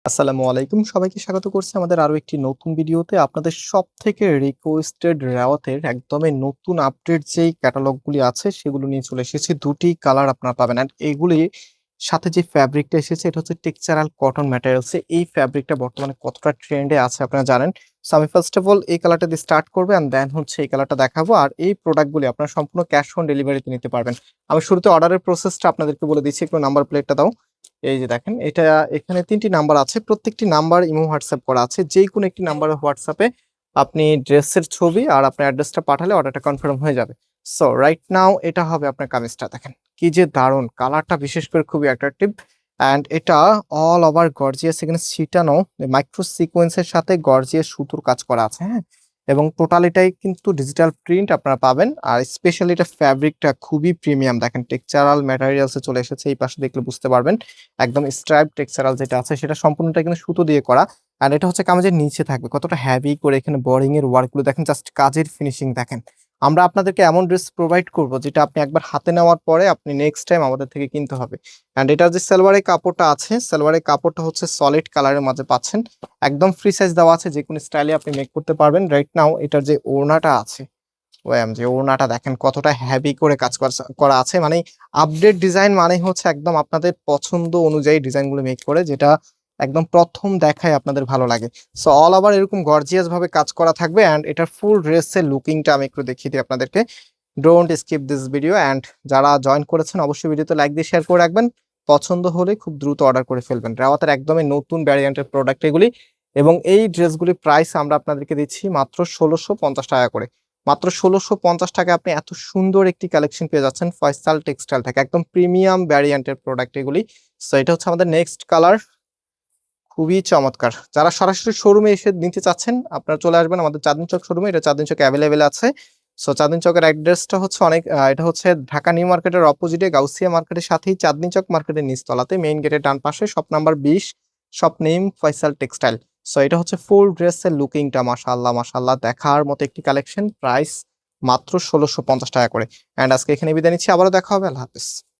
আসসালামু আলাইকুম। সবাইকে স্বাগত করছি আমাদের আরো একটি নতুন ভিডিওতে। আপনাদের সবথেকে রিকোয়েস্টেড রেওয়াতের একদমই নতুন আপডেট যেই ক্যাটালগগুলি আছে সেগুলো নিয়ে চলে এসেছি। ২ টি কালার আপনারা পাবেন। অ্যান্ড এগুলি সাথে যে ফ্যাব্রিকটা এসেছে এটা হচ্ছে টেক্সচারাল কটন ম্যাটেরিয়ালস এ। এই ফ্যাব্রিকটা বর্তমানে কতটা ট্রেন্ডে আছে আপনারা জানেন। সো আমি ফার্স্ট অফ অল এই কালারটা দিয়ে স্টার্ট করব অ্যান্ড দেন হচ্ছে এই কালারটা দেখাবো। আর এই প্রোডাক্টগুলি আপনারা সম্পূর্ণ ক্যাশ অন ডেলিভারিতে নিতে পারবেন। আমি শুরুতে অর্ডারের প্রসেসটা আপনাদেরকে বলে দিচ্ছি। একটু নাম্বার প্লেটটা দাও। এই যে দেখেন এটা এখানে ৩ টি নাম্বার আছে। প্রত্যেকটি নাম্বার ইমো হোয়াটসঅ্যাপ করা আছে। যেকোনো একটি নাম্বারে হোয়াটসঅ্যাপে আপনি ড্রেসের ছবি আর আপনার অ্যাড্রেসটা পাঠালে অর্ডারটা কনফার্ম হয়ে যাবে। সো রাইট নাও এটা হবে আপনার কামিজটা দেখেন। কি যে দারুণ! কালারটা বিশেষ করে খুবই অ্যাট্রাকটিভ অ্যান্ড এটা অল ওভার গর্জিয়াস এখানে ছিটানো মাইক্রো সিকোয়েন্সের সাথে গর্জিয়াস সুতোর কাজ করা আছে, হ্যাঁ? এবং টোটাল এটাই কিন্তু ডিজিটাল প্রিন্ট আপনারা পাবেন। আর স্পেশালি এটা ফ্যাব্রিকটা খুবই প্রিমিয়াম দেখেন টেক্সচারাল ম্যাটেরিয়ালস এ চলে এসেছে। এই পাশে দেখলে বুঝতে পারবেন। একদম স্ট্রাইপ টেক্সচারাল যেটা আছে সেটা সম্পূর্ণটা কিন্তু সুতো দিয়ে করা। আর এটা হচ্ছে কামিজের নিচে থাকবে। কতটা হেভি করে এখানে বোরিং এর ওয়ার্ক গুলো দেখেন, জাস্ট কাজের ফিনিশিং দেখেন। আমরা আপনাদেরকে এমন ড্রেস প্রোভাইড করব যেটা আপনি একবার হাতে নেওয়ার পরে আপনি নেক্সট টাইম আমাদের থেকে কিনতে হবে। অ্যান্ড এটার যে সালোয়ারের কাপড়টা আছে, সালোয়ারের কাপড়টা হচ্ছে সলিড কালারের মাঝে পাচ্ছেন। একদম ফ্রি সাইজ দেওয়া আছে, যেকোনো স্টাইলে আপনি মেক করতে পারবেন। রাইট নাও এটার যে ওড়নাটা আছে, যে ওড়নাটা দেখেন কতটা হেভি করে কাজ করা আছে। মানে আপডেট ডিজাইন মানে হচ্ছে একদম আপনাদের পছন্দ অনুযায়ী ডিজাইনগুলো মেক করে, যেটা একদম প্রথম দেখায় আপনাদের ভালো লাগে। সো অল ওভার এরকম গর্জিয়াস ভাবে কাজ করা থাকবে। অ্যান্ড এটার ফুল ড্রেসের লুকিংটা আমি একটু দেখিয়ে দিই আপনাদেরকে। Don't skip this video. And যারা জয়েন করেছেন অবশ্যই ভিডিওতে লাইক দিয়ে শেয়ার করে রাখবেন। পছন্দ হলে খুব দ্রুত অর্ডার করে ফেলবেন। রেওয়াতের একদমই নতুন ভ্যারিয়েন্টের প্রোডাক্ট এগুলি। এবং এই ড্রেসগুলির প্রাইস আমরা আপনাদেরকে দিচ্ছি মাত্র ১৬৫০ টাকা করে। মাত্র ১৬৫০ টাকায় আপনি এত সুন্দর একটি কালেকশন পেয়ে যাচ্ছেন ফয়সাল টেক্সটাইল থেকে। একদম প্রিমিয়াম ভ্যারিয়েন্টের প্রোডাক্ট এগুলি। সো এটা হচ্ছে আমাদের নেক্সট কালার। খুবই চমৎকার। যারা সরাসরি শোরুমে এসে নিতে চাচ্ছেন আপনারা চলে আসবেন আমাদের চাঁদনী চক শোরুমে। এটা চাঁদনী চকে অ্যাভেলেবেল আছে। সো চাঁদনী চকের অ্যাড্রেসটা হচ্ছে এটা হচ্ছে ঢাকা নিউ মার্কেটের অপোজিটে গাউসিয়া মার্কেটের সাথেই চাঁদনী চক মার্কেটের নিচতলাতে মেইন গেটের ডান পাশে shop number ২০, shop name Faisal textile. So এটা হচ্ছে ফুল ড্রেসের লুকিংটা মাশাআল্লাহ মাশাআল্লাহ দেখার মতো একটি কালেকশন। প্রাইস মাত্র ১৬৫০ টাকা করে। অ্যান্ড আজকে এখানে বিদায় নিচ্ছি। আবারও দেখা হবে। আল্লাহ হাফেজ।